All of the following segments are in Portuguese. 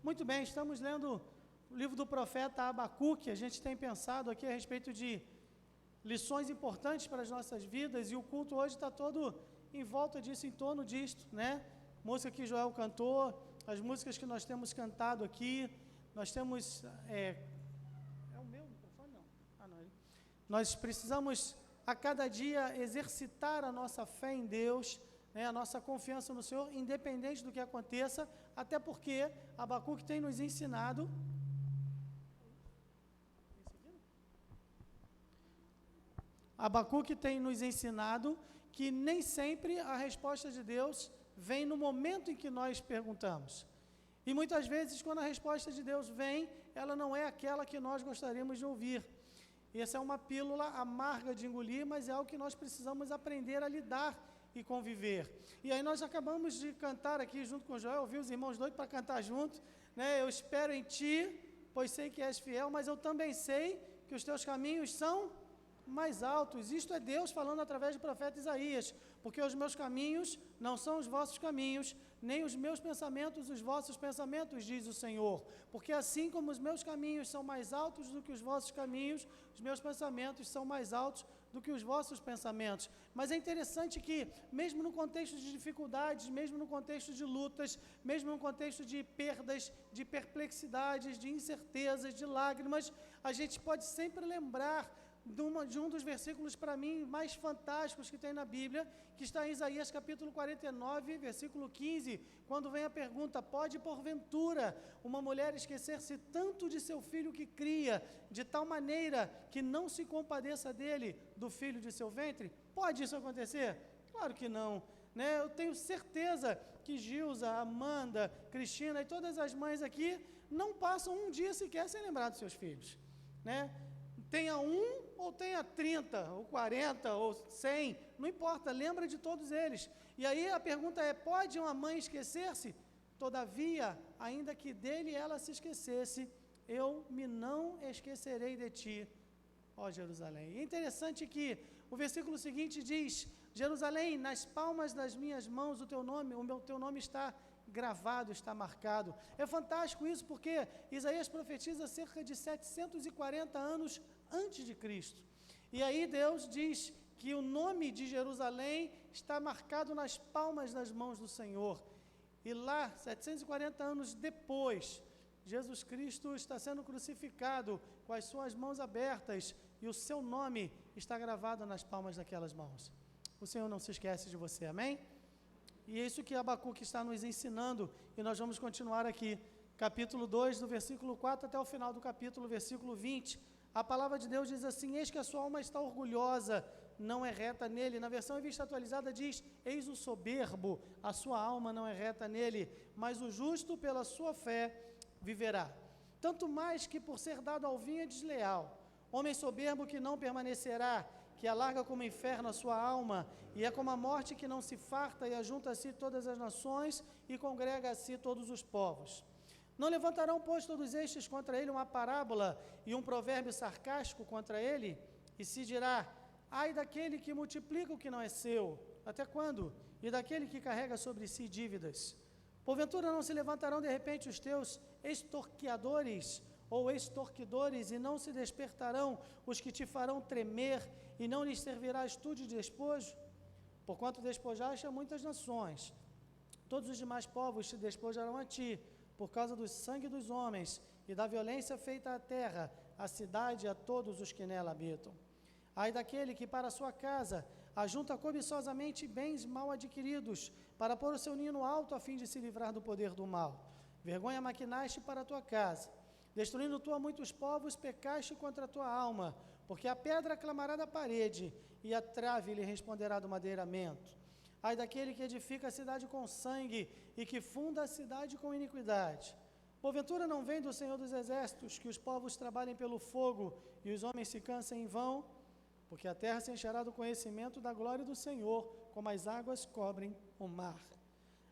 Muito bem, estamos lendo o livro do profeta Abacuque. A gente tem pensado aqui a respeito de lições importantes para as nossas vidas, e o culto hoje está todo em volta disso, em torno disto, né? Música que Joel cantou, as músicas que nós temos cantado aqui, nós temos... É o meu microfone? Não. Não. Nós precisamos a cada dia exercitar a nossa fé em Deus, né, a nossa confiança no Senhor, independente do que aconteça, até porque Abacuque tem nos ensinado... Abacuque tem nos ensinado que nem sempre a resposta de Deus vem no momento em que nós perguntamos. E muitas vezes, quando a resposta de Deus vem, ela não é aquela que nós gostaríamos de ouvir. E essa é uma pílula amarga de engolir, mas é algo que nós precisamos aprender a lidar e conviver. E aí nós acabamos de cantar aqui junto com o Joel, ouvi os irmãos doidos para cantar junto, né? Eu espero em Ti, pois sei que és fiel, mas eu também sei que os Teus caminhos são mais altos. Isto é Deus falando através do profeta Isaías, porque os meus caminhos não são os vossos caminhos, nem os meus pensamentos os vossos pensamentos, diz o Senhor. Porque assim como os meus caminhos são mais altos do que os vossos caminhos, os meus pensamentos são mais altos do que os vossos pensamentos. Mas é interessante que, mesmo no contexto de dificuldades, mesmo no contexto de lutas, mesmo no contexto de perdas, de perplexidades, de incertezas, de lágrimas, a gente pode sempre lembrar de um dos versículos, para mim, mais fantásticos que tem na Bíblia, que está em Isaías capítulo 49, versículo 15, quando vem a pergunta: pode porventura uma mulher esquecer-se tanto de seu filho que cria, de tal maneira que não se compadeça dele, do filho de seu ventre? Pode isso acontecer? Claro que não, né? Eu tenho certeza que Gilza, Amanda, Cristina e todas as mães aqui não passam um dia sequer sem lembrar dos seus filhos, né? Tenha um, ou tenha 30, ou 40, ou 100, não importa, lembra de todos eles. E aí a pergunta é: pode uma mãe esquecer-se? Todavia, ainda que dele ela se esquecesse, eu me não esquecerei de ti, ó Jerusalém. É interessante que o versículo seguinte diz: Jerusalém, nas palmas das minhas mãos o teu nome está gravado, está marcado. É fantástico isso, porque Isaías profetiza cerca de 740 anos antes de Cristo. E aí Deus diz que o nome de Jerusalém está marcado nas palmas das mãos do Senhor. E lá, 740 anos depois, Jesus Cristo está sendo crucificado com as suas mãos abertas e o seu nome está gravado nas palmas daquelas mãos. O Senhor não se esquece de você, amém? E é isso que Abacuque está nos ensinando, e nós vamos continuar aqui, capítulo 2, do versículo 4 até o final do capítulo, versículo 20. A palavra de Deus diz assim: eis que a sua alma está orgulhosa, não é reta nele. Na versão Revista Atualizada diz: eis o soberbo, a sua alma não é reta nele, mas o justo pela sua fé viverá. Tanto mais que por ser dado ao vinho é desleal. Homem soberbo que não permanecerá, que alarga como inferno a sua alma, e é como a morte que não se farta, e ajunta a si todas as nações, e congrega a si todos os povos. Não levantarão, pois, todos estes contra ele uma parábola e um provérbio sarcástico contra ele? E se dirá: ai daquele que multiplica o que não é seu, até quando? E daquele que carrega sobre si dívidas. Porventura não se levantarão de repente os teus extorqueadores ou extorquidores, e não se despertarão os que te farão tremer, e não lhes servirás tu de despojo? Porquanto despojaste a muitas nações, todos os demais povos te despojarão a ti, por causa do sangue dos homens e da violência feita à terra, à cidade e a todos os que nela habitam. Ai daquele que para a sua casa ajunta cobiçosamente bens mal adquiridos, para pôr o seu ninho no alto a fim de se livrar do poder do mal. Vergonha maquinaste para a tua casa, destruindo tu a muitos povos, pecaste contra a tua alma, porque a pedra clamará da parede, e a trave lhe responderá do madeiramento. Ai daquele que edifica a cidade com sangue, e que funda a cidade com iniquidade. Porventura não vem do Senhor dos Exércitos que os povos trabalhem pelo fogo, e os homens se cansem em vão? Porque a terra se encherá do conhecimento da glória do Senhor, como as águas cobrem o mar.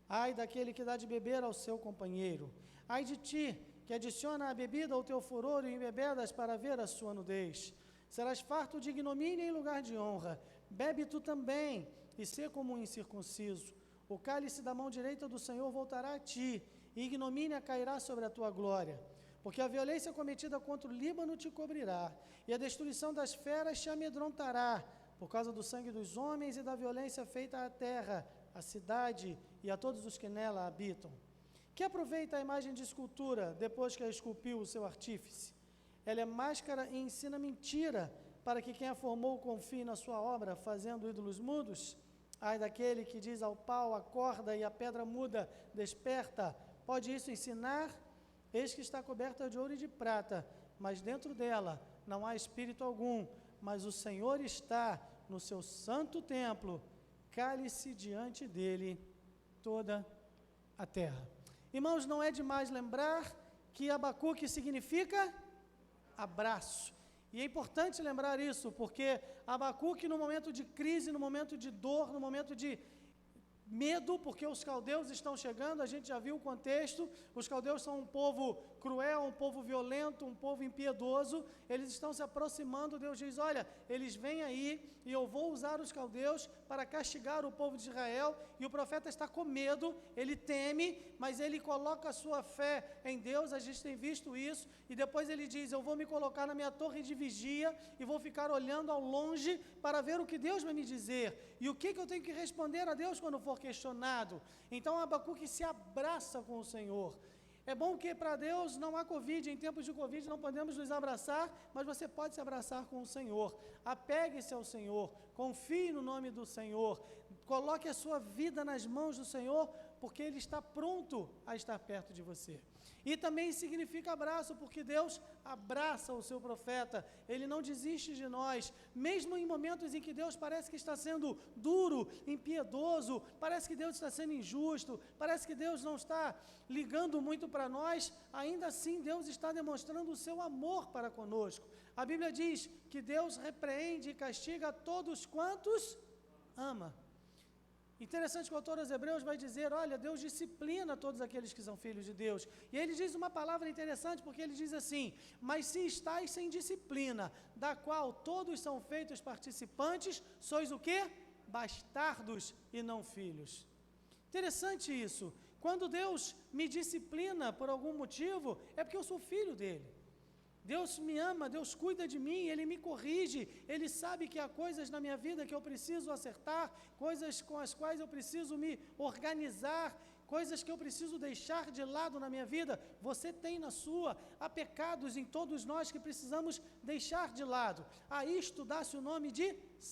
Ai daquele que dá de beber ao seu companheiro. Ai de ti, que adiciona a bebida ao teu furor e embebedas para ver a sua nudez. Serás farto de ignomínia em lugar de honra. Bebe tu também, e sê como um incircunciso. O cálice da mão direita do Senhor voltará a ti, e ignomínia cairá sobre a tua glória. Porque a violência cometida contra o Líbano te cobrirá, e a destruição das feras te amedrontará, por causa do sangue dos homens e da violência feita à terra, à cidade e a todos os que nela habitam. Que aproveita a imagem de escultura depois que a esculpiu o seu artífice? Ela é máscara e ensina mentira, para que quem a formou confie na sua obra, fazendo ídolos mudos? Ai daquele que diz ao pau, acorda, e a pedra muda, desperta. Pode isso ensinar? Eis que está coberta de ouro e de prata, mas dentro dela não há espírito algum, mas o Senhor está no seu santo templo, cale-se diante dele toda a terra. Irmãos, não é demais lembrar que Abacuque significa abraço. E é importante lembrar isso, porque Abacuque, no momento de crise, no momento de dor, no momento de medo, porque os caldeus estão chegando, a gente já viu o contexto, os caldeus são um povo cruel, um povo violento, um povo impiedoso, eles estão se aproximando, Deus diz, olha, eles vêm aí e eu vou usar os caldeus para castigar o povo de Israel, e o profeta está com medo, ele teme, mas ele coloca a sua fé em Deus, a gente tem visto isso, e depois ele diz, eu vou me colocar na minha torre de vigia e vou ficar olhando ao longe para ver o que Deus vai me dizer, e o que eu tenho que responder a Deus quando for questionado. Então Abacuque se abraça com o Senhor. É bom que para Deus não há Covid, em tempos de Covid não podemos nos abraçar, mas você pode se abraçar com o Senhor. Apegue-se ao Senhor, confie no nome do Senhor, coloque a sua vida nas mãos do Senhor, porque Ele está pronto a estar perto de você. E também significa abraço, porque Deus abraça o seu profeta, Ele não desiste de nós, mesmo em momentos em que Deus parece que está sendo duro, impiedoso, parece que Deus está sendo injusto, parece que Deus não está ligando muito para nós, ainda assim Deus está demonstrando o seu amor para conosco. A Bíblia diz que Deus repreende e castiga a todos quantos ama. Interessante que o autor aos Hebreus vai dizer, olha, Deus disciplina todos aqueles que são filhos de Deus. E ele diz uma palavra interessante, porque ele diz assim, mas se estáis sem disciplina, da qual todos são feitos participantes, sois o quê? Bastardos e não filhos. Interessante isso. Quando Deus me disciplina por algum motivo, é porque eu sou filho dele. Deus me ama, Deus cuida de mim, Ele me corrige, Ele sabe que há coisas na minha vida que eu preciso acertar, coisas com as quais eu preciso me organizar, coisas que eu preciso deixar de lado na minha vida. Você tem na sua, há pecados em todos nós que precisamos deixar de lado. A isto dá-se o nome de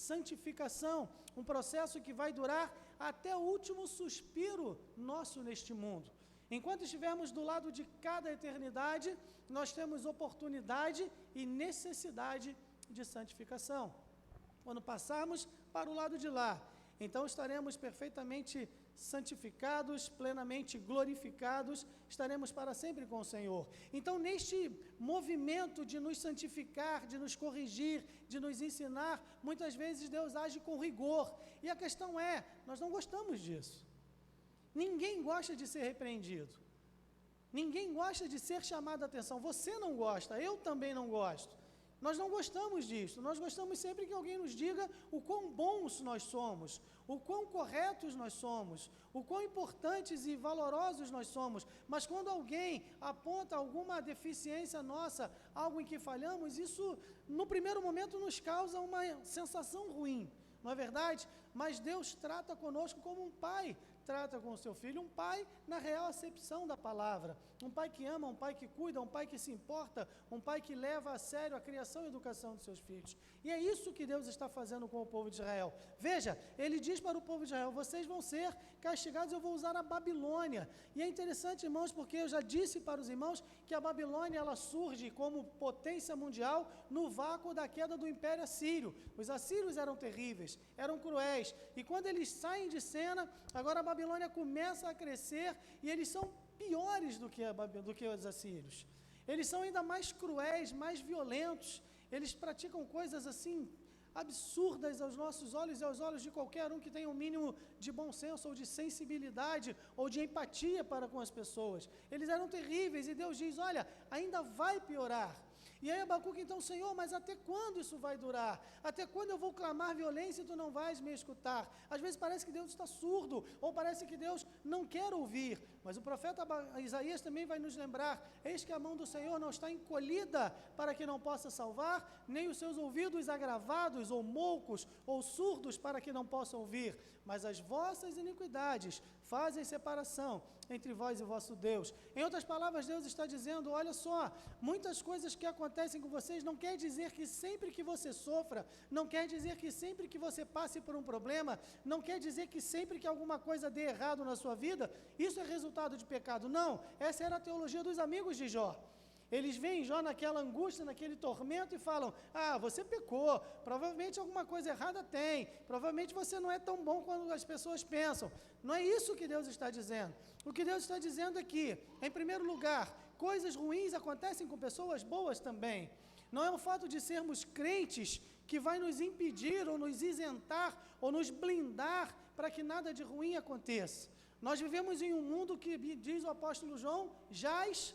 santificação, um processo que vai durar até o último suspiro nosso neste mundo. Enquanto estivermos do lado de cada eternidade, nós temos oportunidade e necessidade de santificação. Quando passarmos para o lado de lá, então estaremos perfeitamente santificados, plenamente glorificados, estaremos para sempre com o Senhor. Então, neste movimento de nos santificar, de nos corrigir, de nos ensinar, muitas vezes Deus age com rigor. E a questão é, nós não gostamos disso. Ninguém gosta de ser repreendido. Ninguém gosta de ser chamado a atenção. Você não gosta, eu também não gosto. Nós não gostamos disso. Nós gostamos sempre que alguém nos diga o quão bons nós somos, o quão corretos nós somos, o quão importantes e valorosos nós somos. Mas quando alguém aponta alguma deficiência nossa, algo em que falhamos, isso no primeiro momento nos causa uma sensação ruim, não é verdade? Mas Deus trata conosco como um pai trata com o seu filho, um pai na real acepção da palavra, um pai que ama, um pai que cuida, um pai que se importa, um pai que leva a sério a criação e educação dos seus filhos. E é isso que Deus está fazendo com o povo de Israel. Veja, Ele diz para o povo de Israel, vocês vão ser castigados, eu vou usar a Babilônia. E é interessante, irmãos, porque eu já disse para os irmãos que a Babilônia ela surge como potência mundial no vácuo da queda do Império Assírio. Os assírios eram terríveis, eram cruéis, e quando eles saem de cena, agora a Babilônia começa a crescer e eles são piores do que os assírios. Eles são ainda mais cruéis, mais violentos. Eles praticam coisas assim absurdas aos nossos olhos e aos olhos de qualquer um que tenha um mínimo de bom senso ou de sensibilidade ou de empatia para com as pessoas. Eles eram terríveis e Deus diz, olha, ainda vai piorar. E aí Abacuque então, Senhor, mas até quando isso vai durar? Até quando eu vou clamar violência e tu não vais me escutar? Às vezes parece que Deus está surdo, ou parece que Deus não quer ouvir. Mas o profeta Isaías também vai nos lembrar: eis que a mão do Senhor não está encolhida para que não possa salvar, nem os seus ouvidos agravados, ou moucos, ou surdos para que não possa ouvir. Mas as vossas iniquidades fazem separação entre vós e vosso Deus. Em outras palavras, Deus está dizendo: olha só, muitas coisas que acontecem com vocês não quer dizer que sempre que você sofra, não quer dizer que sempre que você passe por um problema, não quer dizer que sempre que alguma coisa dê errado na sua vida, isso é resultado de pecado. Não, essa era a teologia dos amigos de Jó. Eles veem Jó naquela angústia, naquele tormento e falam: ah, você pecou, provavelmente alguma coisa errada tem, provavelmente você não é tão bom quanto as pessoas pensam. Não é isso que Deus está dizendo. O que Deus está dizendo é que, em primeiro lugar, coisas ruins acontecem com pessoas boas também. Não é o fato de sermos crentes que vai nos impedir ou nos isentar ou nos blindar para que nada de ruim aconteça. Nós vivemos em um mundo que, diz o apóstolo João, jaz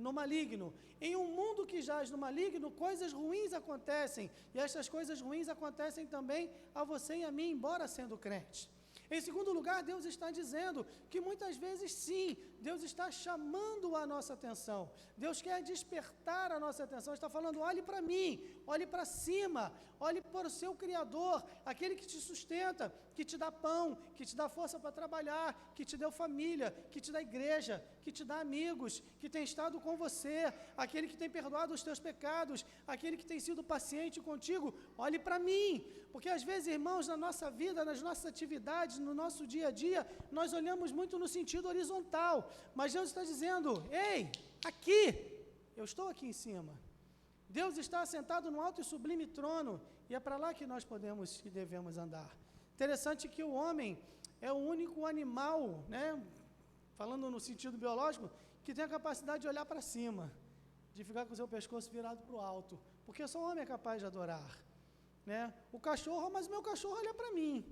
no maligno. Em um mundo que jaz no maligno, coisas ruins acontecem, e essas coisas ruins acontecem também a você e a mim, embora sendo crente. Em segundo lugar, Deus está dizendo que muitas vezes sim, Deus está chamando a nossa atenção. Deus quer despertar a nossa atenção, está falando: olhe para mim, olhe para cima, olhe para o seu Criador, aquele que te sustenta, que te dá pão, que te dá força para trabalhar, que te deu família, que te dá igreja, que te dá amigos, que tem estado com você, aquele que tem perdoado os teus pecados, aquele que tem sido paciente contigo. Olhe para mim, porque às vezes, irmãos, na nossa vida, nas nossas atividades, no nosso dia a dia, nós olhamos muito no sentido horizontal, mas Deus está dizendo: ei, aqui, eu estou aqui em cima. Deus está assentado no alto e sublime trono, e é para lá que nós podemos e devemos andar. Interessante que o homem é o único animal, né, falando no sentido biológico, que tem a capacidade de olhar para cima, de ficar com o seu pescoço virado para o alto, porque só o homem é capaz de adorar, né? O cachorro, mas o meu cachorro olha para mim,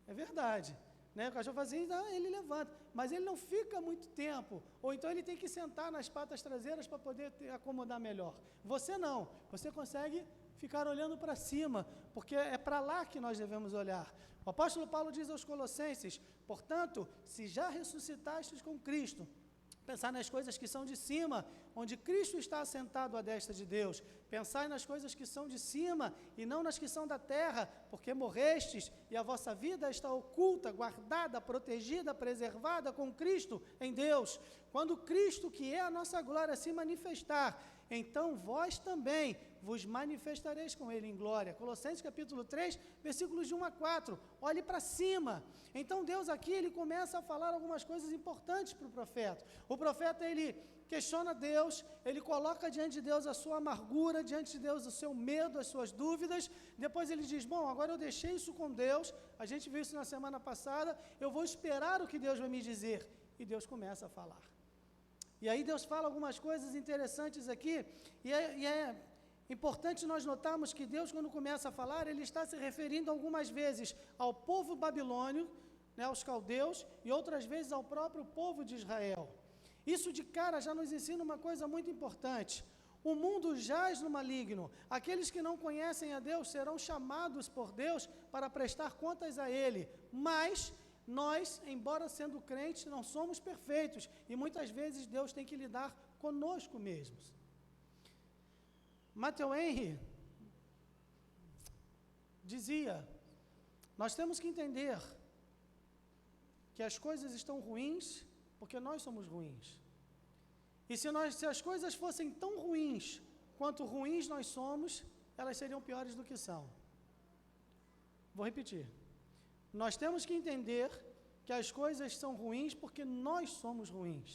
é verdade, né? O cachorro faz assim, ele levanta, mas ele não fica muito tempo, ou então ele tem que sentar nas patas traseiras para poder acomodar melhor. Você não, você consegue ficar olhando para cima, porque é para lá que nós devemos olhar. O apóstolo Paulo diz aos Colossenses: portanto, se já ressuscitastes com Cristo, pensar nas coisas que são de cima, onde Cristo está assentado à destra de Deus. Pensai nas coisas que são de cima e não nas que são da terra, porque morrestes e a vossa vida está oculta, guardada, protegida, preservada com Cristo em Deus. Quando Cristo, que é a nossa glória, se manifestar, então vós também vos manifestareis com Ele em glória. Colossenses capítulo 3, versículos de 1 a 4. Olhe para cima. Então Deus aqui, Ele começa a falar algumas coisas importantes para o profeta. O profeta, ele questiona Deus, ele coloca diante de Deus a sua amargura, diante de Deus o seu medo, as suas dúvidas. Depois ele diz: bom, agora eu deixei isso com Deus, a gente viu isso na semana passada, eu vou esperar o que Deus vai me dizer. E Deus começa a falar. E aí Deus fala algumas coisas interessantes aqui, e é importante nós notarmos que Deus, quando começa a falar, Ele está se referindo algumas vezes ao povo babilônio, né, aos caldeus, e outras vezes ao próprio povo de Israel. Isso de cara já nos ensina uma coisa muito importante. O mundo jaz no maligno. Aqueles que não conhecem a Deus serão chamados por Deus para prestar contas a Ele, mas nós, embora sendo crentes, não somos perfeitos, e muitas vezes Deus tem que lidar conosco mesmos. Matthew Henry dizia: nós temos que entender que as coisas estão ruins porque nós somos ruins. E se as coisas fossem tão ruins quanto ruins nós somos, elas seriam piores do que são. Vou repetir. Nós temos que entender que as coisas são ruins porque nós somos ruins.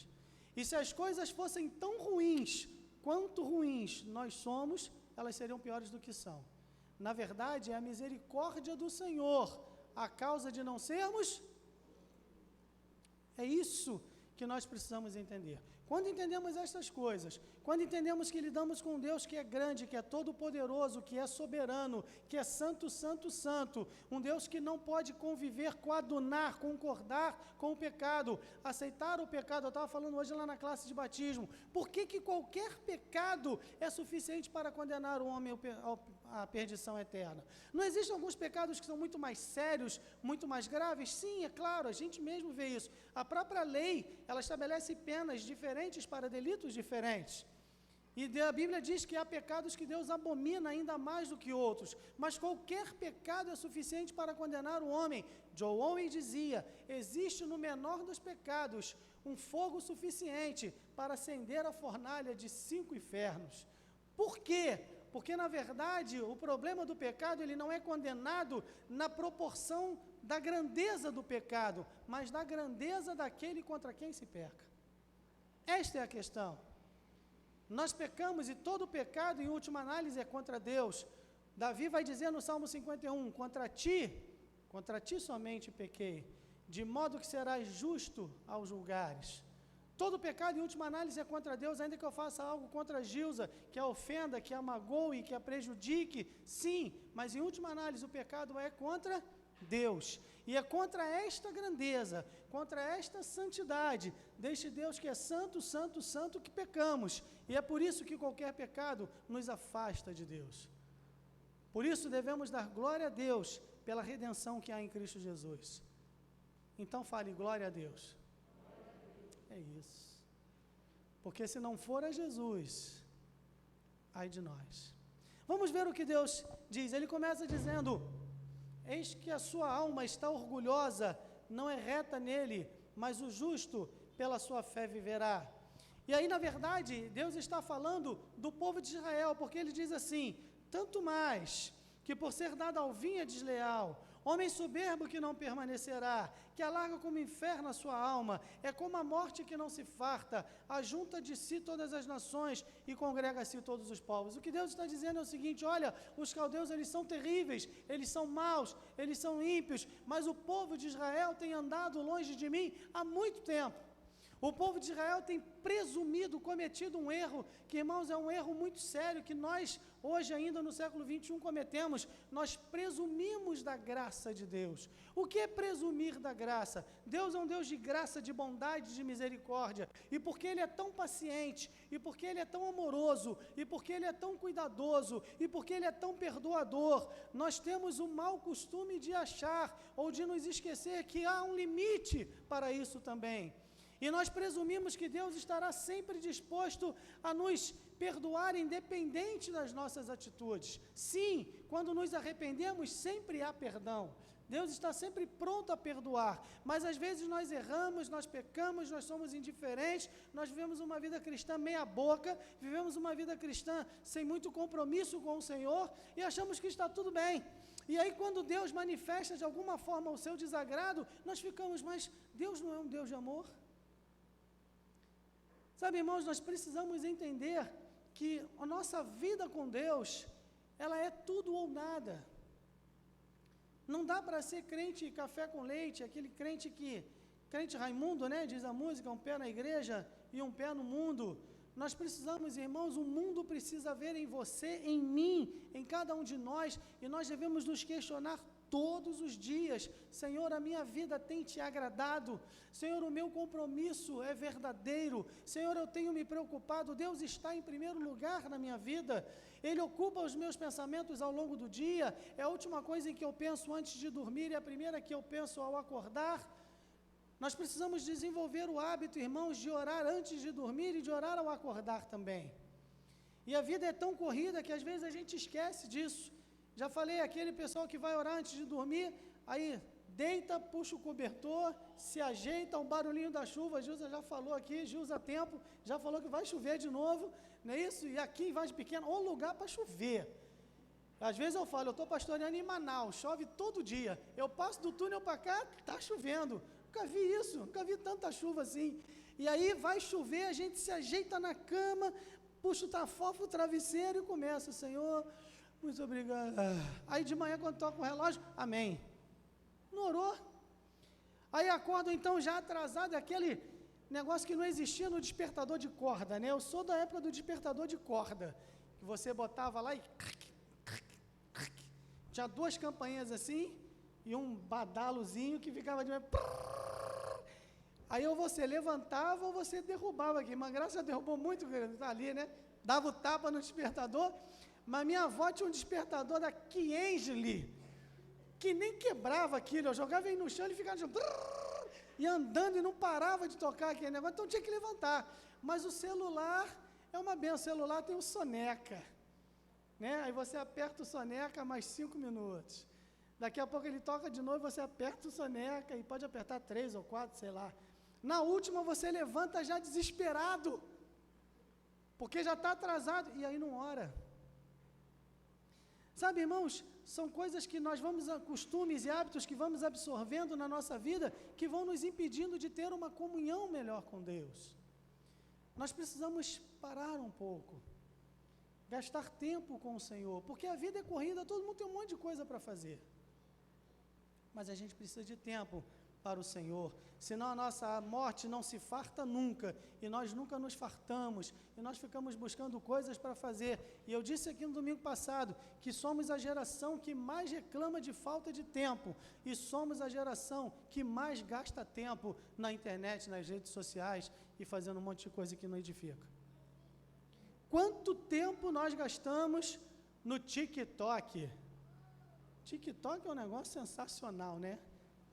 E se as coisas fossem tão ruins quanto ruins nós somos, elas seriam piores do que são. Na verdade, é a misericórdia do Senhor a causa de não sermos. É isso que nós precisamos entender. Quando entendemos estas coisas, quando entendemos que lidamos com um Deus que é grande, que é todo-poderoso, que é soberano, que é santo, santo, santo, um Deus que não pode conviver, coadunar, concordar com o pecado, aceitar o pecado. Eu estava falando hoje lá na classe de batismo. Por que qualquer pecado é suficiente para condenar o homem à perdição eterna? Não existem alguns pecados que são muito mais sérios, muito mais graves? Sim, é claro, a gente mesmo vê isso. A própria lei, ela estabelece penas diferentes para delitos diferentes. E a Bíblia diz que há pecados que Deus abomina ainda mais do que outros, mas qualquer pecado é suficiente para condenar o homem. John Owen dizia: existe no menor dos pecados um fogo suficiente para acender a fornalha de 5 infernos. Por quê? Porque, na verdade, o problema do pecado, ele não é condenado na proporção da grandeza do pecado, mas da grandeza daquele contra quem se peca. Esta é a questão. Nós pecamos e todo pecado, em última análise, é contra Deus. Davi vai dizer no Salmo 51, contra ti somente pequei, de modo que serás justo ao julgares. Todo pecado, em última análise, é contra Deus, ainda que eu faça algo contra Gilza, que a ofenda, que a magoe, que a prejudique, sim, mas em última análise o pecado é contra Deus. E é contra esta grandeza, contra esta santidade deste Deus que é santo, santo, santo, que pecamos. E é por isso que qualquer pecado nos afasta de Deus. Por isso devemos dar glória a Deus pela redenção que há em Cristo Jesus. Então fale glória a Deus. É isso. Porque se não for a Jesus, ai de nós. Vamos ver o que Deus diz. Ele começa dizendo: eis que a sua alma está orgulhosa, não é reta nele, mas o justo pela sua fé viverá. E aí, na verdade, Deus está falando do povo de Israel, porque ele diz assim: tanto mais que por ser dado ao vinho é desleal, homem soberbo que não permanecerá, que alarga como inferno a sua alma, é como a morte que não se farta, ajunta de si todas as nações e congrega a si todos os povos. O que Deus está dizendo é o seguinte: olha, os caldeus, eles são terríveis, eles são maus, eles são ímpios, mas o povo de Israel tem andado longe de mim há muito tempo. O povo de Israel tem presumido, cometido um erro, que, irmãos, é um erro muito sério, que nós, hoje ainda no século 21, cometemos. Nós presumimos da graça de Deus. O que é presumir da graça? Deus é um Deus de graça, de bondade, de misericórdia. E porque Ele é tão paciente, e porque Ele é tão amoroso, e porque Ele é tão cuidadoso, e porque Ele é tão perdoador, nós temos o mau costume de achar, ou de nos esquecer que há um limite para isso também. E nós presumimos que Deus estará sempre disposto a nos perdoar, independente das nossas atitudes. Sim, quando nos arrependemos, sempre há perdão. Deus está sempre pronto a perdoar, mas às vezes nós erramos, nós pecamos, nós somos indiferentes, nós vivemos uma vida cristã meia boca, vivemos uma vida cristã sem muito compromisso com o Senhor e achamos que está tudo bem. E aí quando Deus manifesta de alguma forma o seu desagrado, nós ficamos: mas Deus não é um Deus de amor? Sabe, irmãos, nós precisamos entender que a nossa vida com Deus, ela é tudo ou nada. Não dá para ser crente café com leite, aquele crente Raimundo, né, diz a música, um pé na igreja e um pé no mundo. Nós precisamos, irmãos, o mundo precisa ver em você, em mim, em cada um de nós, e nós devemos nos questionar todos os dias: Senhor, a minha vida tem te agradado? Senhor, o meu compromisso é verdadeiro? Senhor, eu tenho me preocupado? Deus está em primeiro lugar na minha vida? Ele ocupa os meus pensamentos ao longo do dia? É a última coisa em que eu penso antes de dormir e a primeira que eu penso ao acordar? Nós precisamos desenvolver o hábito, irmãos, de orar antes de dormir e de orar ao acordar também. E a vida é tão corrida que às vezes a gente esquece disso. Já falei, aquele pessoal que vai orar antes de dormir, aí deita, puxa o cobertor, se ajeita, um barulhinho da chuva. Gilza já falou aqui, Gilza Tempo, já falou que vai chover de novo, não é isso? E aqui em Vaz Pequena, um lugar para chover. Às vezes eu falo, eu estou pastoreando em Manaus, chove todo dia. Eu passo do túnel para cá, está chovendo. Nunca vi isso, nunca vi tanta chuva assim. E aí vai chover, a gente se ajeita na cama, puxa o tafofa, o travesseiro e começa: Senhor, muito obrigado. Aí de manhã, quando toca o relógio, amém. Não orou. Aí acordo então já atrasado, negócio que não existia no despertador de corda, né? Eu sou da época do despertador de corda, que você botava lá e tinha 2 campainhas assim e um badalozinho que ficava de aí ou você levantava ou você derrubava aqui. Mas graças a Deus derrubou muito, tá ali, né? Dava o tapa no despertador. Mas minha avó tinha um despertador da Kiengli, que nem quebrava aquilo. Eu jogava ele no chão e ele ficava e andando e não parava de tocar aquele negócio. Então tinha que levantar. Mas o celular é uma benção. O celular tem o soneca, né? Aí você aperta o soneca mais 5 minutos. Daqui a pouco ele toca de novo, você aperta o soneca e pode apertar 3 ou 4, sei lá. Na última você levanta já desesperado, porque já está atrasado, e aí não ora. Sabe, irmãos, são coisas que nós vamos, costumes e hábitos que vamos absorvendo na nossa vida, que vão nos impedindo de ter uma comunhão melhor com Deus. Nós precisamos parar um pouco, gastar tempo com o Senhor, porque a vida é corrida, todo mundo tem um monte de coisa para fazer. Mas a gente precisa de tempo para o Senhor, senão a nossa morte não se farta nunca, e nós nunca nos fartamos, e nós ficamos buscando coisas para fazer. E eu disse aqui no domingo passado, que somos a geração que mais reclama de falta de tempo, e somos a geração que mais gasta tempo na internet, nas redes sociais, e fazendo um monte de coisa que não edifica. Quanto tempo nós gastamos no TikTok? TikTok é um negócio sensacional, né?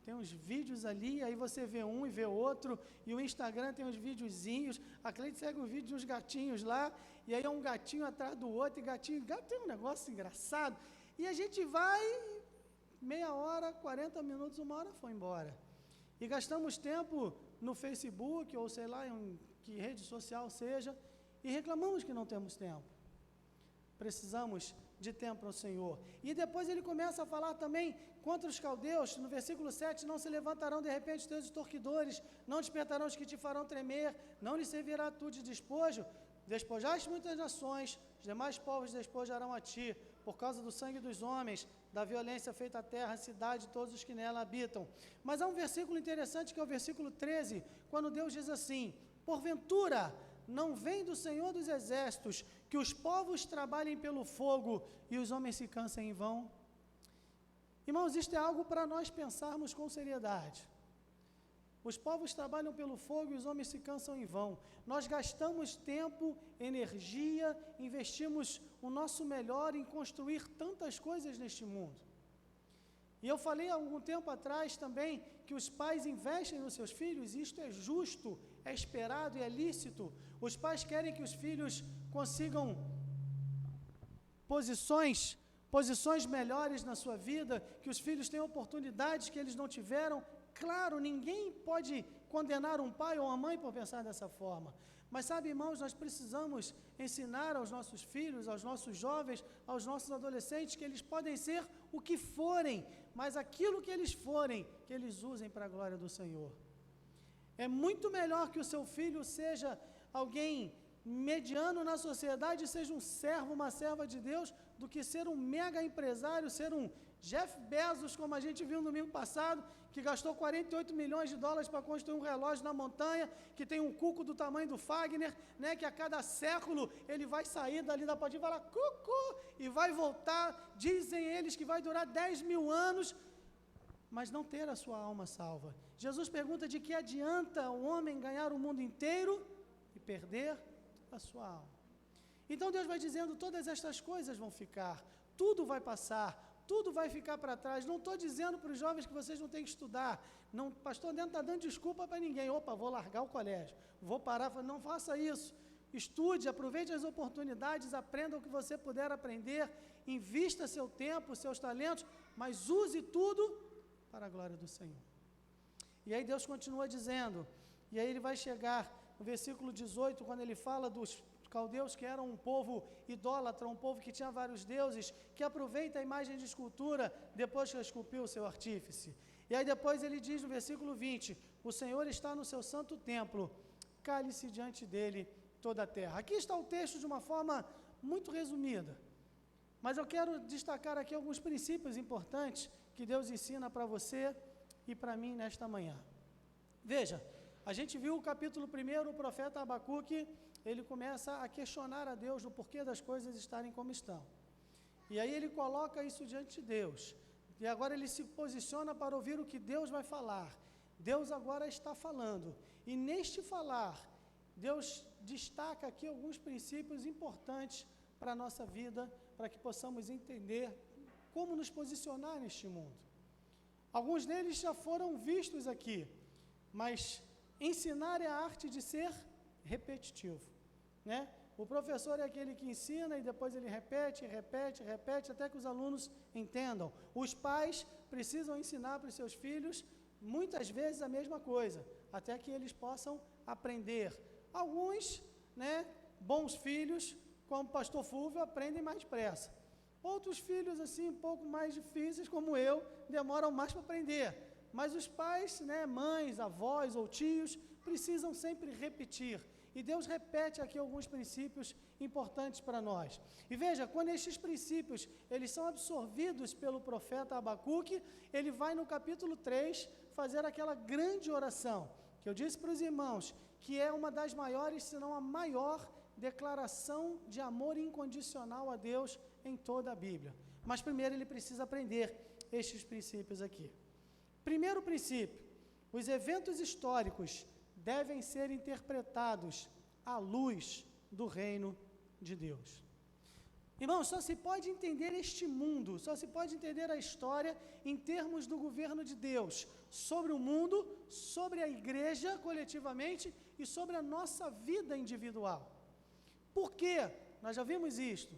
Tem uns vídeos ali, aí você vê um e vê outro, e o Instagram tem uns videozinhos, a Cleide segue um vídeo de uns gatinhos lá, e aí é um gatinho atrás do outro, e gato tem um negócio engraçado, e a gente vai, meia hora, 40 minutos, 1 hora, foi embora. E gastamos tempo no Facebook, ou sei lá, em que rede social seja, e reclamamos que não temos tempo. Precisamos de tempo ao Senhor. E depois ele começa a falar também contra os caldeus, no versículo 7, não se levantarão de repente os teus extorquidores, não despertarão os que te farão tremer, não lhes servirá tu de despojo, despojaste muitas nações, os demais povos despojarão a ti, por causa do sangue dos homens, da violência feita à terra, a cidade, todos os que nela habitam. Mas há um versículo interessante, que é o versículo 13, quando Deus diz assim, porventura, não vem do Senhor dos Exércitos, que os povos trabalhem pelo fogo e os homens se cansem em vão? Irmãos, isto é algo para nós pensarmos com seriedade. Os povos trabalham pelo fogo e os homens se cansam em vão. Nós gastamos tempo, energia, investimos o nosso melhor em construir tantas coisas neste mundo. E eu falei há algum tempo atrás também que os pais investem nos seus filhos, e isto é justo, é esperado e é lícito. Os pais querem que os filhos consigam posições melhores na sua vida, que os filhos tenham oportunidades que eles não tiveram. Claro, ninguém pode condenar um pai ou uma mãe por pensar dessa forma. Mas sabe, irmãos, nós precisamos ensinar aos nossos filhos, aos nossos jovens, aos nossos adolescentes, que eles podem ser o que forem, mas aquilo que eles forem, que eles usem para a glória do Senhor. É muito melhor que o seu filho seja alguém mediano na sociedade, seja um servo, uma serva de Deus, do que ser um mega empresário, ser um Jeff Bezos, como a gente viu no domingo passado, que gastou 48 milhões de dólares para construir um relógio na montanha, que tem um cuco do tamanho do Fagner, né, que a cada século ele vai sair dali da pontinha e falar cucu, e vai voltar, dizem eles que vai durar 10 mil anos, mas não ter a sua alma salva. Jesus pergunta de que adianta o homem ganhar o mundo inteiro e perder a sua alma. Então Deus vai dizendo, todas estas coisas vão ficar, tudo vai passar, tudo vai ficar para trás. Não estou dizendo para os jovens que vocês não têm que estudar. Não, pastor Dentro está dando desculpa para ninguém. Opa, vou largar o colégio, vou parar. Não faça isso. Estude, aproveite as oportunidades, aprenda o que você puder aprender, invista seu tempo, seus talentos, mas use tudo para a glória do Senhor. E aí Deus continua dizendo, e aí ele vai chegar no versículo 18, quando ele fala dos caldeus que eram um povo idólatra, um povo que tinha vários deuses, que aproveita a imagem de escultura depois que esculpiu o seu artífice. E aí depois ele diz no versículo 20, o Senhor está no seu santo templo, cale-se diante dele toda a terra. Aqui está o texto de uma forma muito resumida, mas eu quero destacar aqui alguns princípios importantes que Deus ensina para você e para mim nesta manhã. Veja, A gente viu o capítulo 1, o profeta Abacuque, ele começa a questionar a Deus do porquê das coisas estarem como estão. E aí ele coloca isso diante de Deus. E agora ele se posiciona para ouvir o que Deus vai falar. Deus agora está falando. E neste falar, Deus destaca aqui alguns princípios importantes para a nossa vida, para que possamos entender como nos posicionar neste mundo. Alguns deles já foram vistos aqui, mas ensinar é a arte de ser repetitivo, né? O professor é aquele que ensina e depois ele repete, até que os alunos entendam. Os pais precisam ensinar para os seus filhos, muitas vezes a mesma coisa, até que eles possam aprender. Alguns, né, bons filhos, como o pastor Fulvio, aprendem mais depressa. Outros filhos, assim, um pouco mais difíceis, como eu, demoram mais para aprender. Mas os pais, né, mães, avós ou tios, precisam sempre repetir. E Deus repete aqui alguns princípios importantes para nós. E veja, quando estes princípios, eles são absorvidos pelo profeta Abacuque, ele vai no capítulo 3 fazer aquela grande oração, que eu disse para os irmãos, que é uma das maiores, se não a maior declaração de amor incondicional a Deus em toda a Bíblia. Mas primeiro ele precisa aprender estes princípios aqui. Primeiro princípio, os eventos históricos devem ser interpretados à luz do reino de Deus. Irmãos, só se pode entender este mundo, só se pode entender a história em termos do governo de Deus sobre o mundo, sobre a igreja coletivamente e sobre a nossa vida individual. Por quê? Nós já vimos isto.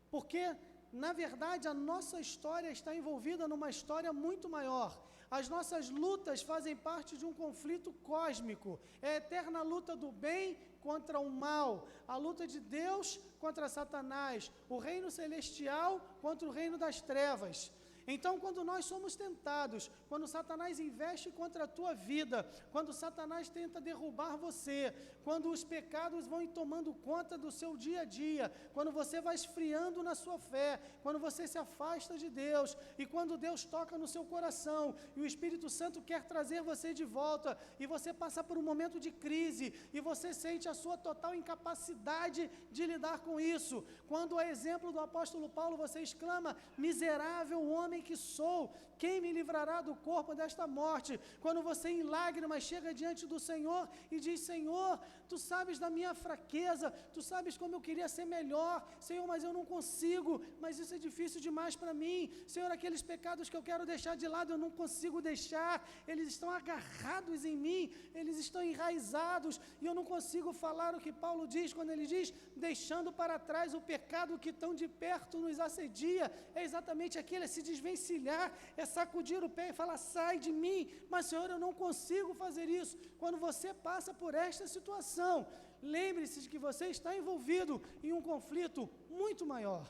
Porque, na verdade, a nossa história está envolvida numa história muito maior. As nossas lutas fazem parte de um conflito cósmico. É a eterna luta do bem contra o mal, a luta de Deus contra Satanás, o reino celestial contra o reino das trevas. Então, quando nós somos tentados, quando Satanás investe contra a tua vida, quando Satanás tenta derrubar você, quando os pecados vão tomando conta do seu dia a dia, quando você vai esfriando na sua fé, quando você se afasta de Deus, e quando Deus toca no seu coração, e o Espírito Santo quer trazer você de volta, e você passa por um momento de crise, e você sente a sua total incapacidade de lidar com isso, quando, a exemplo do apóstolo Paulo, você exclama: miserável homem que sou, quem me livrará do corpo desta morte? Quando você em lágrimas chega diante do Senhor e diz: Senhor, Tu sabes da minha fraqueza, Tu sabes como eu queria ser melhor, Senhor, mas eu não consigo, mas isso é difícil demais para mim, Senhor, aqueles pecados que eu quero deixar de lado, eu não consigo deixar, eles estão agarrados em mim, eles estão enraizados, e eu não consigo falar o que Paulo diz, quando ele diz: deixando para trás o pecado que tão de perto nos assedia, é exatamente aquele, é se desvencilhar, é sacudir o pé e falar: sai de mim, mas Senhor, eu não consigo fazer isso. Quando você passa por esta situação, lembre-se de que você está envolvido em um conflito muito maior,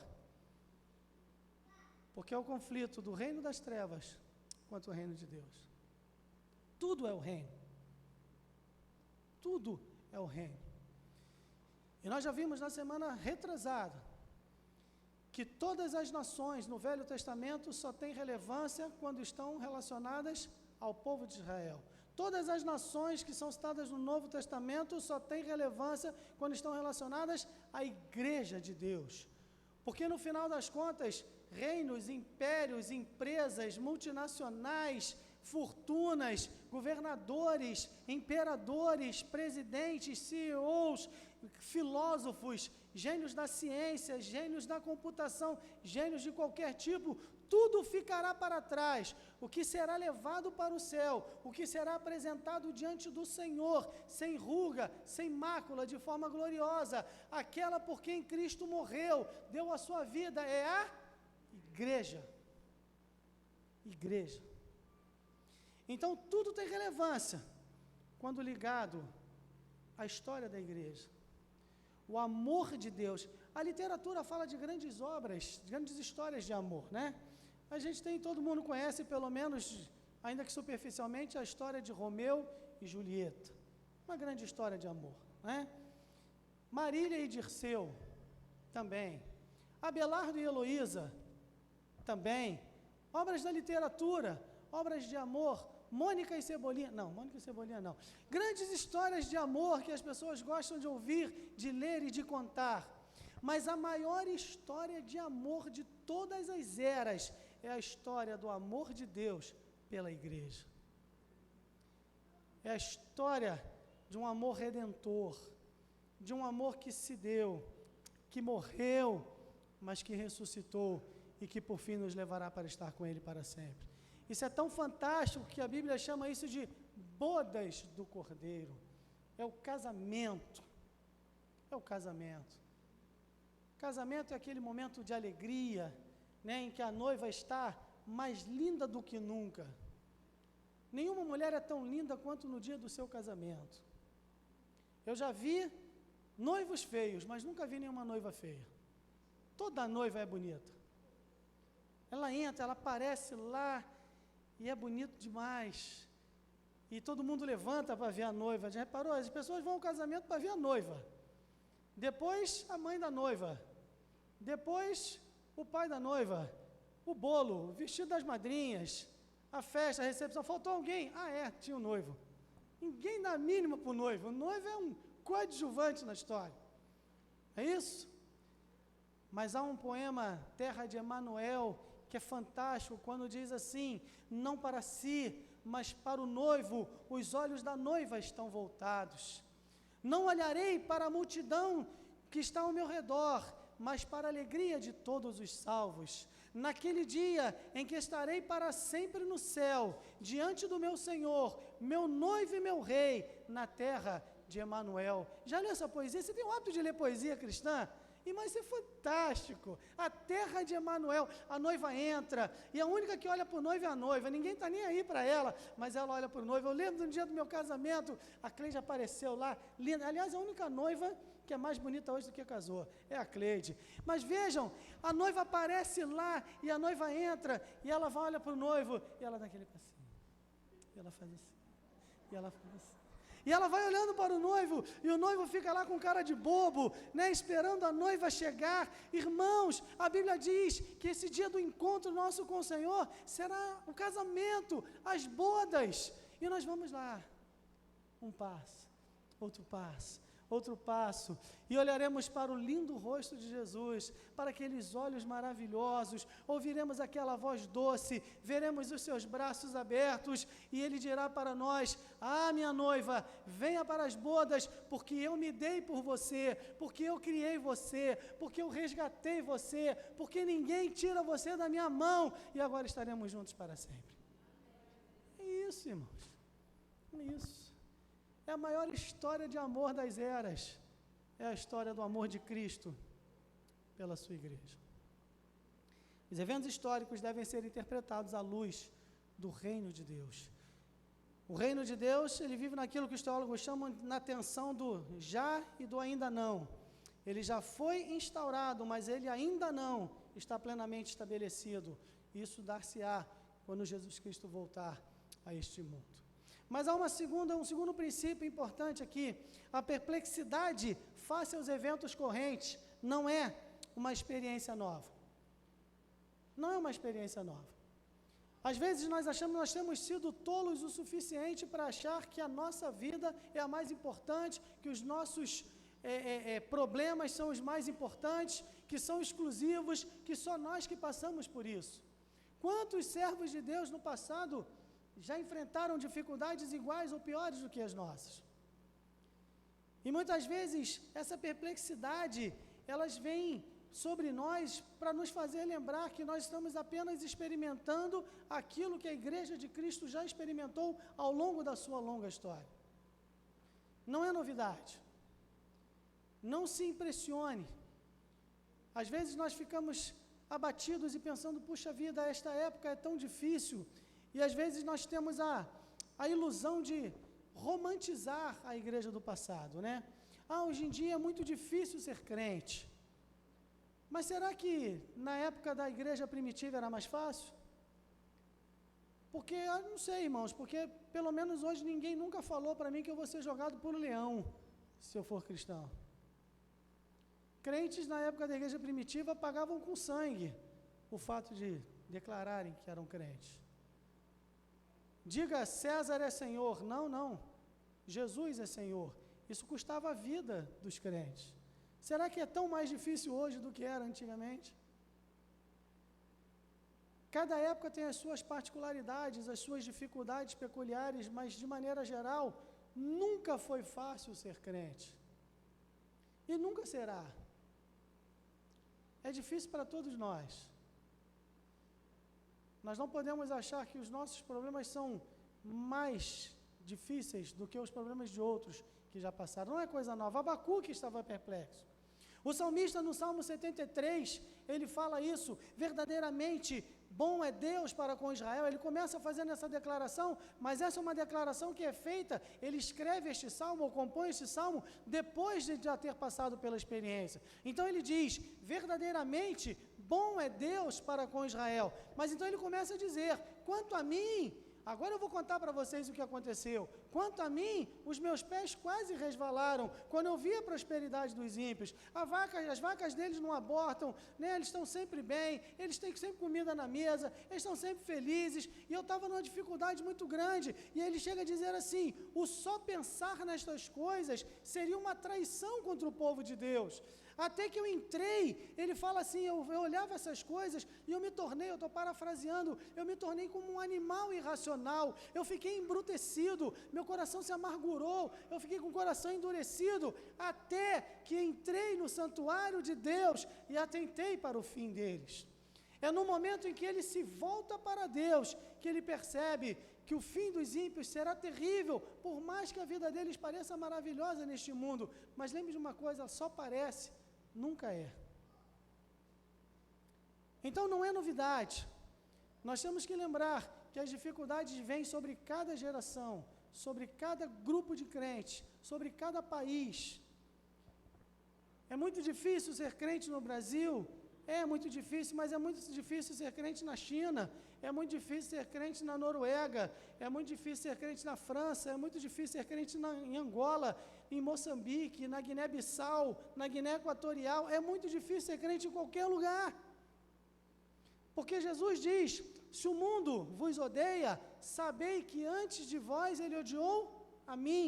porque é o conflito do reino das trevas contra o reino de Deus. Tudo é o reino, tudo é o reino. E nós já vimos na semana retrasada que todas as nações no Velho Testamento só têm relevância quando estão relacionadas ao povo de Israel. Todas as nações que são citadas no Novo Testamento só têm relevância quando estão relacionadas à Igreja de Deus. Porque no final das contas, reinos, impérios, empresas, multinacionais, fortunas, governadores, imperadores, presidentes, CEOs, filósofos, gênios da ciência, gênios da computação, gênios de qualquer tipo, tudo ficará para trás. O que será levado para o céu, o que será apresentado diante do Senhor, sem ruga, sem mácula, de forma gloriosa, aquela por quem Cristo morreu, deu a sua vida, é a igreja. Igreja. Então, tudo tem relevância quando ligado à história da igreja. O amor de Deus. A literatura fala de grandes obras, de grandes histórias de amor, né? A gente tem, todo mundo conhece, pelo menos, ainda que superficialmente, a história de Romeu e Julieta. Uma grande história de amor, né? Marília e Dirceu, também. Abelardo e Heloísa, também. Obras da literatura, obras de amor, Mônica e Cebolinha, não, Mônica e Cebolinha não, grandes histórias de amor que as pessoas gostam de ouvir, de ler e de contar, mas a maior história de amor de todas as eras é a história do amor de Deus pela igreja. É a história de um amor redentor, de um amor que se deu, que morreu, mas que ressuscitou e que por fim nos levará para estar com Ele para sempre. Isso é tão fantástico que a Bíblia chama isso de bodas do Cordeiro. É o casamento. É o casamento. Casamento é aquele momento de alegria, né, em que a noiva está mais linda do que nunca. Nenhuma mulher é tão linda quanto no dia do seu casamento. Eu já vi noivos feios, mas nunca vi nenhuma noiva feia. Toda noiva é bonita. Ela entra, ela aparece lá e é bonito demais. E todo mundo levanta para ver a noiva. Já reparou? As pessoas vão ao casamento para ver a noiva. Depois, a mãe da noiva. Depois, o pai da noiva. O bolo, o vestido das madrinhas, a festa, a recepção. Faltou alguém? Ah, tinha o noivo. Ninguém dá a mínima para o noivo. O noivo é um coadjuvante na história. É isso? Mas há um poema, Terra de Emanuel, que é fantástico, quando diz assim: não para si, mas para o noivo, os olhos da noiva estão voltados. Não olharei para a multidão que está ao meu redor, mas para a alegria de todos os salvos. Naquele dia em que estarei para sempre no céu, diante do meu Senhor, meu noivo e meu rei, na terra de Emanuel. Já leu essa poesia? Você tem o hábito de ler poesia cristã? Mas isso é fantástico. A terra de Emanuel, a noiva entra, e a única que olha para o noivo é a noiva. Ninguém está nem aí para ela, mas ela olha para o noivo. Eu lembro do dia do meu casamento, a Cleide apareceu lá, linda. Aliás, a única noiva que é mais bonita hoje do que casou, é a Cleide. Mas vejam, a noiva aparece lá, e a noiva entra, e ela vai, olha para o noivo, e ela dá aquele passinho, e ela faz assim, e ela faz assim. E ela vai olhando para o noivo, e o noivo fica lá com cara de bobo, né, esperando a noiva chegar. Irmãos, a Bíblia diz que esse dia do encontro nosso com o Senhor será o casamento, as bodas. E nós vamos lá, um passo, outro passo, e olharemos para o lindo rosto de Jesus, para aqueles olhos maravilhosos, ouviremos aquela voz doce, veremos os seus braços abertos, e Ele dirá para nós: ah, minha noiva, venha para as bodas, porque eu me dei por você, porque eu criei você, porque eu resgatei você, porque ninguém tira você da minha mão, e agora estaremos juntos para sempre. É isso, irmãos, é isso. É a maior história de amor das eras. É a história do amor de Cristo pela sua igreja. Os eventos históricos devem ser interpretados à luz do reino de Deus. O reino de Deus, ele vive naquilo que os teólogos chamam na tensão do já e do ainda não. Ele já foi instaurado, mas ele ainda não está plenamente estabelecido. Isso dar-se-á quando Jesus Cristo voltar a este mundo. Mas há um segundo princípio importante aqui. A perplexidade face aos eventos correntes não é uma experiência nova. Não é uma experiência nova. Às vezes nós achamos que nós temos sido tolos o suficiente para achar que a nossa vida é a mais importante, que os nossos problemas são os mais importantes, que são exclusivos, que só nós que passamos por isso. Quantos servos de Deus no passado já enfrentaram dificuldades iguais ou piores do que as nossas? E muitas vezes essa perplexidade, elas vêm sobre nós para nos fazer lembrar que nós estamos apenas experimentando aquilo que a Igreja de Cristo já experimentou ao longo da sua longa história. Não é novidade. Não se impressione. Às vezes nós ficamos abatidos e pensando: puxa vida, esta época é tão difícil. E às vezes nós temos a ilusão de romantizar a igreja do passado, né? Hoje em dia é muito difícil ser crente. Mas será que na época da igreja primitiva era mais fácil? Porque, eu não sei, irmãos, porque pelo menos hoje ninguém nunca falou para mim que eu vou ser jogado por um leão, se eu for cristão. Crentes na época da igreja primitiva pagavam com sangue o fato de declararem que eram crentes. diga César é Senhor. Não, não. Jesus é Senhor. Isso custava a vida dos crentes. Será que é tão mais difícil hoje do que era antigamente? Cada época tem as suas particularidades, as suas dificuldades peculiares, mas de maneira geral, nunca foi fácil ser crente. E nunca será. É difícil para todos nós. Nós não podemos achar que os nossos problemas são mais difíceis do que os problemas de outros que já passaram. Não é coisa nova. Abacuque estava perplexo. O salmista, no Salmo 73, ele fala isso: verdadeiramente bom é Deus para com Israel. Ele começa fazendo essa declaração, mas essa é uma declaração que é feita, ele escreve este salmo, ou compõe este salmo, depois de já ter passado pela experiência. Então ele diz: verdadeiramente bom é Deus para com Israel. Mas então ele começa a dizer: quanto a mim, agora eu vou contar para vocês o que aconteceu. Quanto a mim, os meus pés quase resvalaram quando eu vi a prosperidade dos ímpios. As vacas deles não abortam, né? Eles estão sempre bem, eles têm sempre comida na mesa, eles estão sempre felizes. E eu estava numa dificuldade muito grande. E ele chega a dizer assim: o só pensar nestas coisas seria uma traição contra o povo de Deus. Até que eu entrei, ele fala assim, eu olhava essas coisas e eu me tornei, eu estou parafraseando, eu me tornei como um animal irracional, eu fiquei embrutecido, meu coração se amargurou, eu fiquei com o coração endurecido, até que entrei no santuário de Deus e atentei para o fim deles. É no momento em que ele se volta para Deus, que ele percebe que o fim dos ímpios será terrível, por mais que a vida deles pareça maravilhosa neste mundo. Mas lembre de uma coisa, só parece, nunca é. Então não é novidade. Nós temos que lembrar que as dificuldades vêm sobre cada geração, sobre cada grupo de crentes, sobre cada país. É muito difícil ser crente no Brasil. É muito difícil, mas é muito difícil ser crente na China, é muito difícil ser crente na Noruega, é muito difícil ser crente na França, é muito difícil ser crente em Angola, em Moçambique, na Guiné-Bissau, na Guiné Equatorial, é muito difícil ser crente em qualquer lugar. Porque Jesus diz: se o mundo vos odeia, sabei que antes de vós ele odiou a mim.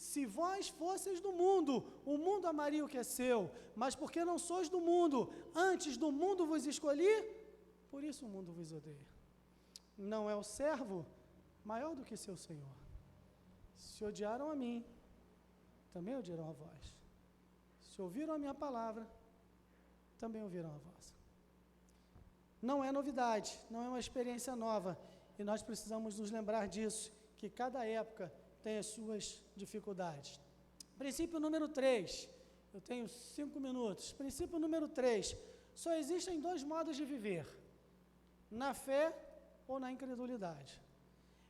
Se vós fosseis do mundo, o mundo amaria o que é seu, mas porque não sois do mundo, antes do mundo vos escolhi, por isso o mundo vos odeia. Não é o servo maior do que seu senhor. Se odiaram a mim, também odiarão a vós. Se ouviram a minha palavra, também ouvirão a vossa. Não é novidade, não é uma experiência nova, e nós precisamos nos lembrar disso, que cada época tem as suas dificuldades. Princípio número 3, eu tenho 5 minutos. Princípio número 3, só existem 2 modos de viver: na fé ou na incredulidade.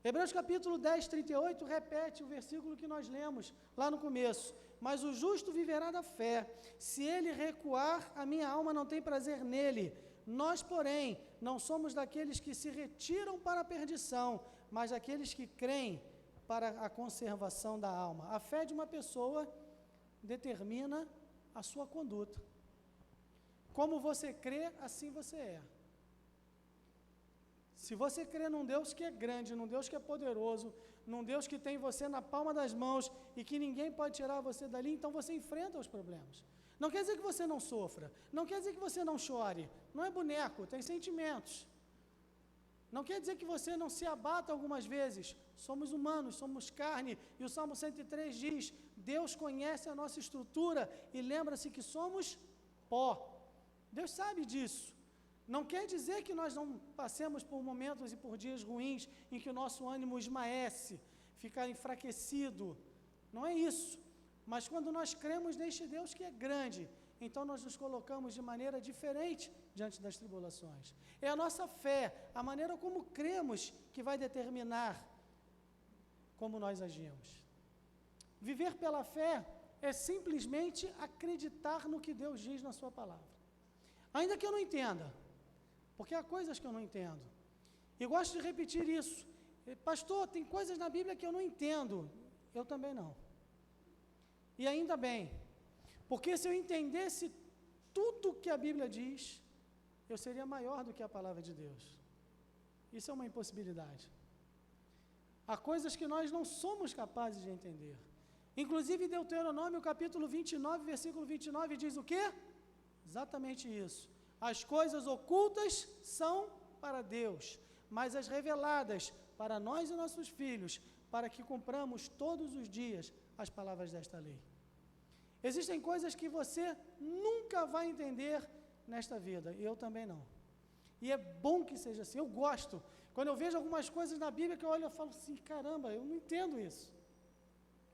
Hebreus capítulo 10, 38 repete o versículo que nós lemos lá no começo: mas o justo viverá da fé, se ele recuar, a minha alma não tem prazer nele. Nós, porém, não somos daqueles que se retiram para a perdição, mas daqueles que creem para a conservação da alma. A fé de uma pessoa determina a sua conduta. Como você crê, assim você é. Se você crê num Deus que é grande, num Deus que é poderoso, num Deus que tem você na palma das mãos e que ninguém pode tirar você dali, então você enfrenta os problemas. Não quer dizer que você não sofra, não quer dizer que você não chore, não é boneco, tem sentimentos. Não quer dizer que você não se abata algumas vezes, somos humanos, somos carne, e o Salmo 103 diz: Deus conhece a nossa estrutura e lembra-se que somos pó. Deus sabe disso. Não quer dizer que nós não passemos por momentos e por dias ruins em que o nosso ânimo esmaece, fica enfraquecido. Não é isso. Mas quando nós cremos neste Deus que é grande, então nós nos colocamos de maneira diferente diante das tribulações. É a nossa fé, a maneira como cremos, que vai determinar como nós agimos. Viver pela fé é simplesmente acreditar no que Deus diz na sua palavra. Ainda que eu não entenda, porque há coisas que eu não entendo. E gosto de repetir isso. Pastor, tem coisas na Bíblia que eu não entendo. Eu também não. E ainda bem, porque se eu entendesse tudo que a Bíblia diz, eu seria maior do que a palavra de Deus. Isso é uma impossibilidade. Há coisas que nós não somos capazes de entender. Inclusive, Deuteronômio, capítulo 29, versículo 29, diz o quê? Exatamente isso. As coisas ocultas são para Deus, mas as reveladas para nós e nossos filhos, para que cumpramos todos os dias as palavras desta lei. Existem coisas que você nunca vai entender nesta vida, e eu também não. E é bom que seja assim, eu gosto. Quando eu vejo algumas coisas na Bíblia que eu olho e falo assim, caramba, eu não entendo isso.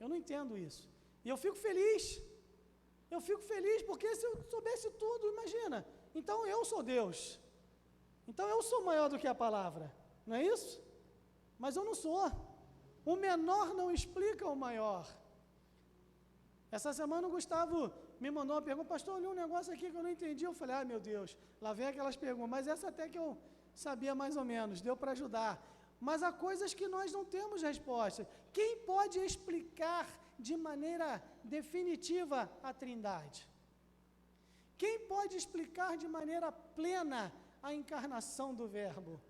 Eu não entendo isso. E eu fico feliz. Eu fico feliz porque se eu soubesse tudo, imagina. Então eu sou Deus. Então eu sou maior do que a palavra. Não é isso? Mas eu não sou. O menor não explica o maior. Essa semana o Gustavo me mandou uma pergunta, pastor, eu li um negócio aqui que eu não entendi. Eu falei, meu Deus, lá vem aquelas perguntas. Mas essa até que eu sabia mais ou menos, deu para ajudar. Mas há coisas que nós não temos resposta. Quem pode explicar de maneira definitiva a Trindade? Quem pode explicar de maneira plena a encarnação do Verbo?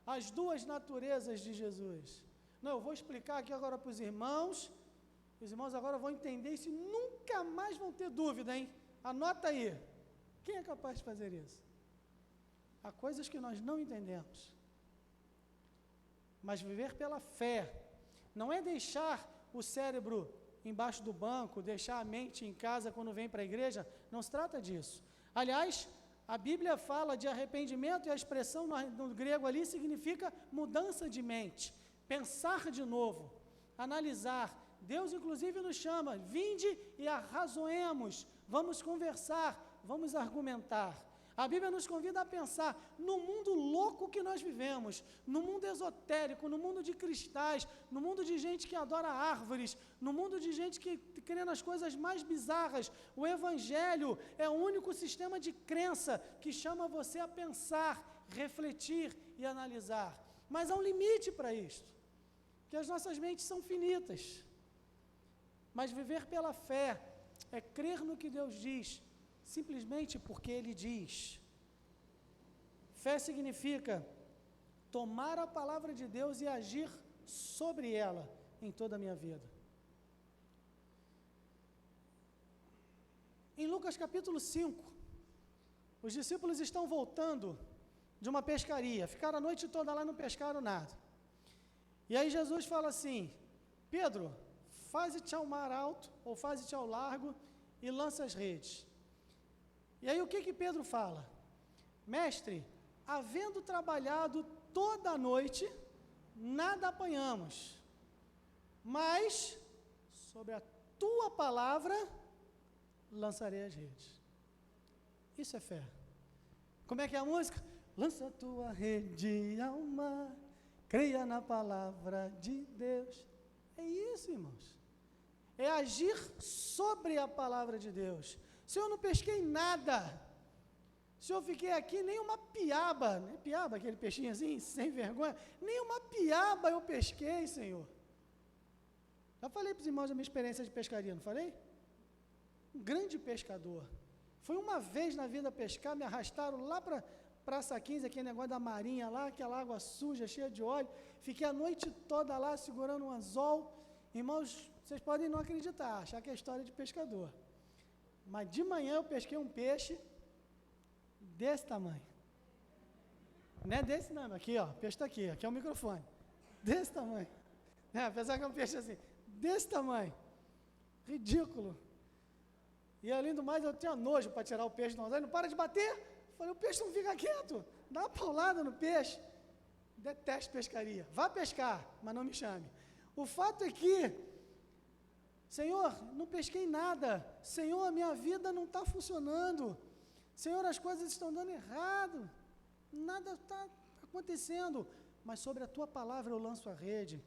As duas naturezas de Jesus? Não, eu vou explicar aqui agora para os irmãos agora vão entender isso e nunca mais vão ter dúvida, hein? Anota aí. Quem é capaz de fazer isso? Há coisas que nós não entendemos. Mas viver pela fé não é deixar o cérebro embaixo do banco, deixar a mente em casa quando vem para a igreja, não se trata disso. Aliás, a Bíblia fala de arrependimento e a expressão no grego ali significa mudança de mente, pensar de novo, analisar. Deus inclusive nos chama, vinde e arrazoemos, vamos conversar, vamos argumentar. A Bíblia nos convida a pensar no mundo louco que nós vivemos, no mundo esotérico, no mundo de cristais, no mundo de gente que adora árvores, no mundo de gente que crê nas coisas mais bizarras. O Evangelho é o único sistema de crença que chama você a pensar, refletir e analisar. Mas há um limite para isto, que as nossas mentes são finitas. Mas viver pela fé é crer no que Deus diz, simplesmente porque Ele diz. Fé significa tomar a palavra de Deus e agir sobre ela em toda a minha vida. Em Lucas capítulo 5, os discípulos estão voltando de uma pescaria, ficaram a noite toda lá e não pescaram nada. E aí Jesus fala assim, Pedro, faze-te ao mar alto, ou faze-te ao largo, e lança as redes. E aí o que Pedro fala? Mestre, havendo trabalhado toda a noite, nada apanhamos, mas sobre a tua palavra lançarei as redes. Isso é fé. Como é que é a música? Lança a tua rede ao mar, creia na palavra de Deus. É isso, irmãos. É agir sobre a palavra de Deus. Se eu não pesquei nada, se eu fiquei aqui, nem uma piaba, né? Piaba, aquele peixinho assim, sem vergonha, nem uma piaba eu pesquei, Senhor. Já falei para os irmãos a minha experiência de pescaria, não falei? Um grande pescador. Fui uma vez na vida pescar, me arrastaram lá para Praça 15, aquele negócio da marinha lá, aquela água suja, cheia de óleo. Fiquei a noite toda lá segurando um anzol. Irmãos, vocês podem não acreditar, achar que é história de pescador. Mas de manhã eu pesquei um peixe desse tamanho. Não é desse não, aqui ó, o peixe está aqui é o microfone. Desse tamanho. Apesar que é um peixe assim, desse tamanho. Ridículo. E além do mais, eu tinha nojo para tirar o peixe do anzol. Não para de bater. Falei, o peixe não fica quieto. Dá uma paulada no peixe. Detesto pescaria. Vá pescar, mas não me chame. O fato é que, Senhor, não pesquei nada. Senhor, a minha vida não está funcionando. Senhor, as coisas estão dando errado. Nada está acontecendo. Mas sobre a tua palavra eu lanço a rede.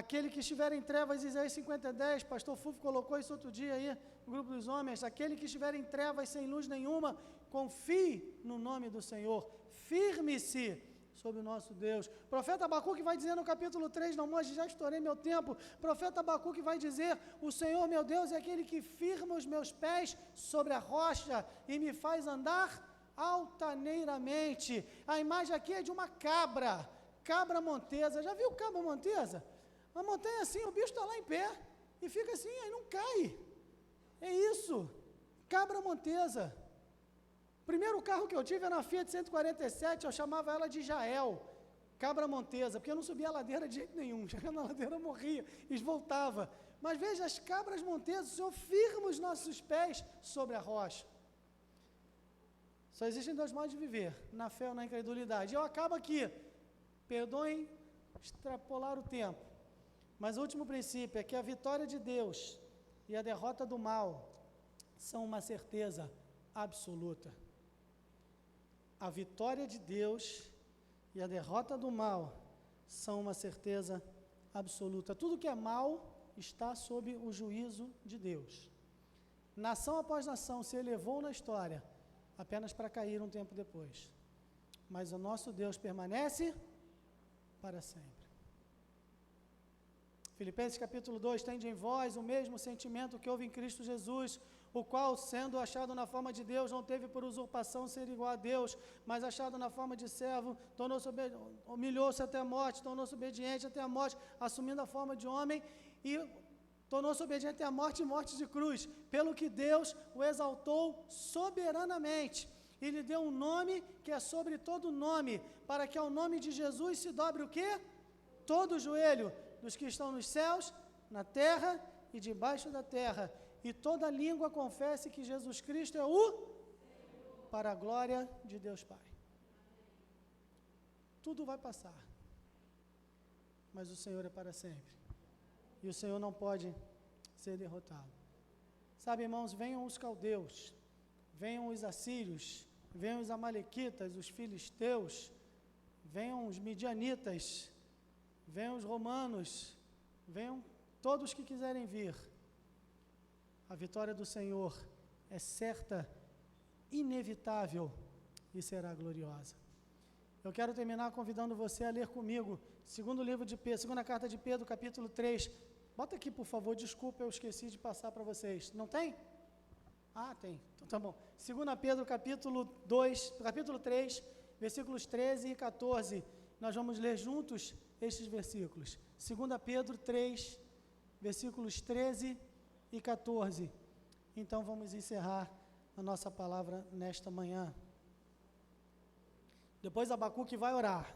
Aquele que estiver em trevas, Isaías 50:10, pastor Fufo colocou isso outro dia aí, no grupo dos homens, aquele que estiver em trevas sem luz nenhuma, confie no nome do Senhor, firme-se sobre o nosso Deus. Profeta Abacuque vai dizer no capítulo 3, não hoje, já estourei meu tempo, profeta Abacuque vai dizer, o Senhor meu Deus é aquele que firma os meus pés sobre a rocha e me faz andar altaneiramente. A imagem aqui é de uma cabra cabra montesa. Já viu cabra montesa? A montanha assim, o bicho está lá em pé e fica assim, aí não cai. É isso, cabra montesa. O primeiro carro que eu tive era uma Fiat 147, eu chamava ela de Jael, cabra montesa, porque eu não subia a ladeira de jeito nenhum, chegando na ladeira eu morria e voltava. Mas veja, as cabras montesas, o Senhor firma os nossos pés sobre a rocha. Só existem dois modos de viver, na fé ou na incredulidade. Eu acabo aqui, perdoem extrapolar o tempo, mas o último princípio é que a vitória de Deus e a derrota do mal são uma certeza absoluta. A vitória de Deus e a derrota do mal são uma certeza absoluta. Tudo que é mal está sob o juízo de Deus. Nação após nação se elevou na história, apenas para cair um tempo depois. Mas o nosso Deus permanece para sempre. Filipenses capítulo 2, tende em vós o mesmo sentimento que houve em Cristo Jesus, o qual, sendo achado na forma de Deus, não teve por usurpação ser igual a Deus, mas achado na forma de servo, humilhou-se até a morte, tornou-se obediente até a morte, assumindo a forma de homem, e tornou-se obediente até a morte e morte de cruz, pelo que Deus o exaltou soberanamente, e lhe deu um nome que é sobre todo nome, para que ao nome de Jesus se dobre o quê? Todo o joelho, dos que estão nos céus, na terra e debaixo da terra, e toda língua confesse que Jesus Cristo é o para a glória de Deus Pai. Tudo vai passar, mas o Senhor é para sempre, e o Senhor não pode ser derrotado. Sabe, irmãos, venham os caldeus, venham os assírios, venham os amalequitas, os filisteus, venham os midianitas, venham os romanos, venham todos que quiserem vir. A vitória do Senhor é certa, inevitável e será gloriosa. Eu quero terminar convidando você a ler comigo, segunda carta de Pedro, capítulo 3. Bota aqui, por favor, desculpa, eu esqueci de passar para vocês. Não tem? Ah, tem. Então tá bom. 2 Pedro, capítulo 3, versículos 13 e 14. Nós vamos ler juntos estes versículos. 2 Pedro 3, versículos 13 e 14. Então vamos encerrar a nossa palavra nesta manhã. Depois Abacuque vai orar.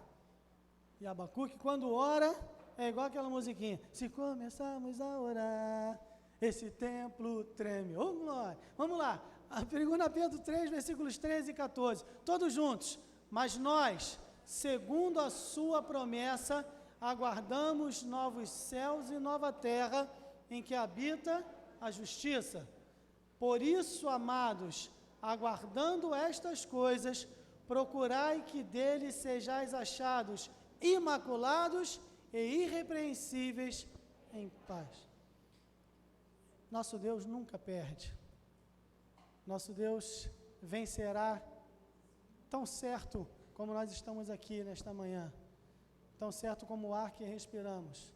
E Abacuque, quando ora, é igual aquela musiquinha. Se começarmos a orar, esse templo treme. Oh, glória! Vamos lá. 2 Pedro 3, versículos 13 e 14. Todos juntos. Mas nós, segundo a sua promessa, aguardamos novos céus e nova terra, em que habita a justiça. Por isso, amados, aguardando estas coisas, procurai que dele sejais achados imaculados e irrepreensíveis em paz. Nosso Deus nunca perde. Nosso Deus vencerá, tão certo como nós estamos aqui nesta manhã, tão certo como o ar que respiramos,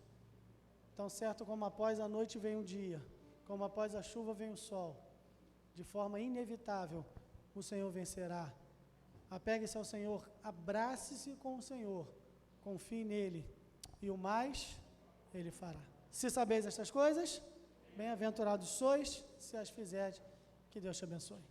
tão certo como após a noite vem o dia, como após a chuva vem o sol, de forma inevitável o Senhor vencerá. Apegue-se ao Senhor, abrace-se com o Senhor, confie nele, e o mais ele fará. Se sabeis estas coisas, bem-aventurados sois, se as fizerdes. Que Deus te abençoe.